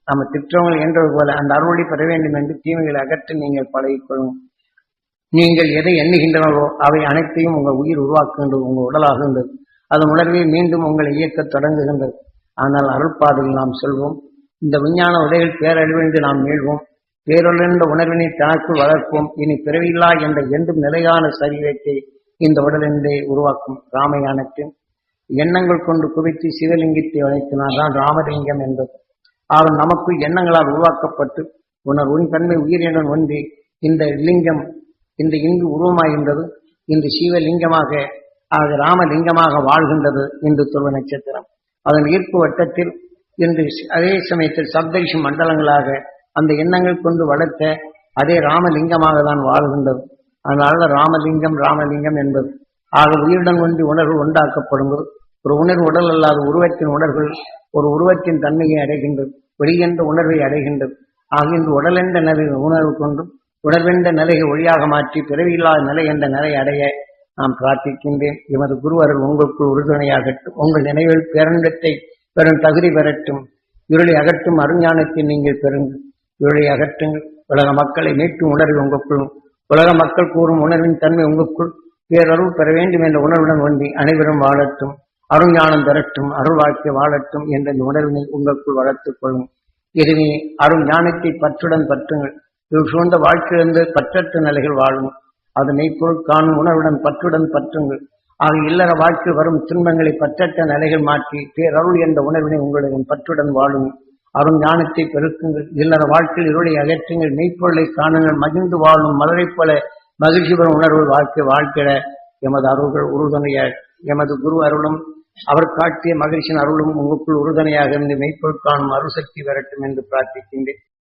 நம்ம திட்டங்கள் என்றது போல அந்த அருளை பெற வேண்டும் என்று தீமைகளை அகற்றி நீங்கள் பழகிக்கொள்ளும். நீங்கள் எதை எண்ணுகின்றனவோ அவை அனைத்தையும் உங்கள் உயிர் உருவாக்குகின்றது, உங்கள் உடலாகின்றது. அதன் உணர்வை மீண்டும் உங்களை இயக்கத் தொடங்குகின்றது. ஆனால் அருள்பாதையில் நாம் செல்வோம். இந்த விஞ்ஞான உடைகள் பேரழிவின்றி நாம் மீள்வோம். பேரொழிந்த உணர்வினை தனக்குள் வளர்ப்போம். இனி பிறவில்லா என்ற என்றும் நிலையான சரீரத்தை இந்த உடலின்றே உருவாக்கும் ராமயானத்தின் எண்ணங்கள் கொண்டு குவித்து சிவலிங்கத்தை வளைத்தினால்தான் ராமலிங்கம் என்பது. அவன் நமக்கு எண்ணங்களால் உருவாக்கப்பட்டு உன் தன்மை உயிரினுடன் ஒன்றி இந்த லிங்கம் இந்த இங்கு உருவமாகின்றது. இன்று சிவலிங்கமாக ஆக ராமலிங்கமாக வாழ்கின்றது இன்று துருவ நட்சத்திரம். அதன் ஈர்ப்பு வட்டத்தில் இன்று அதே சமயத்தில் சப்தரிஷி மண்டலங்களாக அந்த எண்ணங்கள் கொண்டு வளர்த்த அதே ராமலிங்கமாக தான் வாழ்கின்றது. அதனால ராமலிங்கம் ராமலிங்கம் என்பது ஆக உயிருடன் ஒன்றி உணர்வு உண்டாக்கப்படும்போது ஒரு உணர்வு உடல் அல்லாத உருவத்தின் உணர்வுகள் ஒரு உருவத்தின் தன்மையை அடைகின்றது, வெளியென்ற உணர்வை அடைகின்றது. ஆக இன்று உடல் என்ற நிலை உணர்வு கொண்டும் உணர்வென்ற நிலையை ஒளியாக மாற்றி பிறவியில்லாத நிலை என்ற நிலை அடைய நாம் பிரார்த்திக்கின்றேன். எமது குருவர்கள் உங்களுக்குள் உறுதுணையாகட்டும். உங்கள் நினைவில் பேரண்டத்தை பெறும் தகுதி பெறட்டும். இருளை அகற்றும் அருஞானத்தை நீங்கள் பெறுங்கள். இருளை அகற்றுங்கள். உலக மக்களை மீட்டும் உணர்வு உங்களுக்குள், உலக மக்கள் கூறும் உணர்வின் தன்மை உங்களுக்குள் பேரருள் பெற வேண்டும் என்ற உணர்வுடன் ஒன்றி அனைவரும் வாழட்டும், அருஞானம் பெறட்டும், அருள் வாழ்க்கை வாழட்டும் என்ற இந்த உணர்வினை உங்களுக்குள் வளர்த்துக் கொள்ளும். இதுவே அருள் ஞானத்தை பற்றுடன் பற்றுங்கள். இது சூழ்ந்த வாழ்க்கையிலிருந்து பற்றற்ற நிலைகள் வாழும். அது மெய்ப்பொருள் காணும் உணர்வுடன் பற்றுடன் பற்றுங்கள். ஆக இல்லற வாழ்க்கை வரும் துன்பங்களை பற்றற்ற நிலைகள் மாற்றி பேரருள் என்ற உணர்வினை உங்களுடன் பற்றுடன் வாழும். அருள் ஞானத்தை பெருக்குங்கள். இல்லற வாழ்க்கையில் இருளை அகற்றுங்கள். மெய்ப்பொருளை காணுங்கள். மகிழ்ந்து வாழும் மலரைப் போல மகிழ்ச்சி பெறும் உணர்வு வாழ்க்கையிட எமது அருள்கள் உறுதுணையாக, எமது குரு அருளும் அவர் காட்டிய மகிழ்ச்சியின் அருளும் உங்களுக்குள் உறுதுணையாக இருந்து மெய்ப்பொருள் காணும் அருள் சக்தி பெறட்டும் என்று பிரார்த்திக்கின்றேன்.